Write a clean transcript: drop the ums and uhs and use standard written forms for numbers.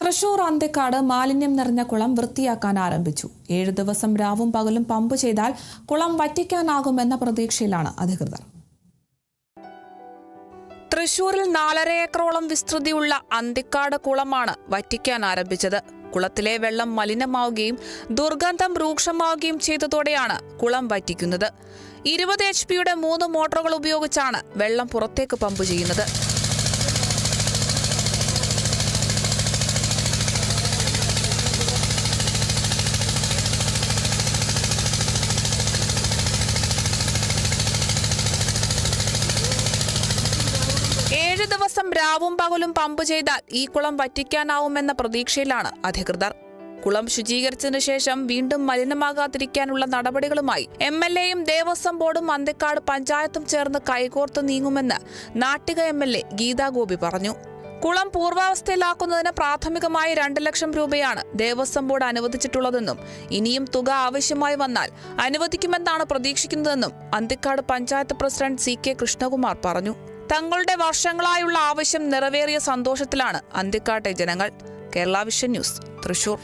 തൃശൂർ അന്തിക്കാട് മാലിന്യം നിറഞ്ഞ കുളം വൃത്തിയാക്കാൻ ആരംഭിച്ചു. 7 ദിവസം രാവും പകലും പമ്പ് ചെയ്താൽ കുളം വറ്റിക്കാനാകുമെന്ന പ്രതീക്ഷയിലാണ് അധികൃതർ. തൃശൂരിൽ 4.5 ഏക്കറോളം വിസ്തൃതിയുള്ള അന്തിക്കാട് കുളമാണ് വറ്റിക്കാൻ ആരംഭിച്ചത്. കുളത്തിലെ വെള്ളം മലിനമാവുകയും ദുർഗന്ധം രൂക്ഷമാവുകയും ചെയ്തതോടെയാണ് കുളം വറ്റിക്കുന്നത്. 20 HP-യുടെ 3 മോട്ടോറുകൾ ഉപയോഗിച്ചാണ് വെള്ളം പുറത്തേക്ക് പമ്പ് ചെയ്യുന്നത്. ഏഴ് ദിവസം രാവും പകലും പമ്പ് ചെയ്താൽ ഈ കുളം വറ്റിക്കാനാവുമെന്ന പ്രതീക്ഷയിലാണ് അധികൃതർ. കുളം ശുചീകരിച്ചതിനു ശേഷം വീണ്ടും മലിനമാകാതിരിക്കാനുള്ള നടപടികളുമായി MLA-യും ദേവസ്വം ബോർഡും അന്തിക്കാട് പഞ്ചായത്തും ചേർന്ന് കൈകോർത്ത് നീങ്ങുമെന്ന് നാട്ടിക MLA ഗീതാ ഗോപി പറഞ്ഞു. കുളം പൂർവാവസ്ഥയിലാക്കുന്നതിന് പ്രാഥമികമായി 2 ലക്ഷം രൂപയാണ് ദേവസ്വം ബോർഡ് അനുവദിച്ചിട്ടുള്ളതെന്നും ഇനിയും തുക ആവശ്യമായി വന്നാൽ അനുവദിക്കുമെന്നാണ് പ്രതീക്ഷിക്കുന്നതെന്നും അന്തിക്കാട് പഞ്ചായത്ത് പ്രസിഡന്റ് CK കൃഷ്ണകുമാർ പറഞ്ഞു. തങ്ങളുടെ വർഷങ്ങളായുള്ള ആവശ്യം നിറവേറിയ സന്തോഷത്തിലാണ് അന്തിക്കാട്ടെ ജനങ്ങൾ. Kerala vision news, Thrissur.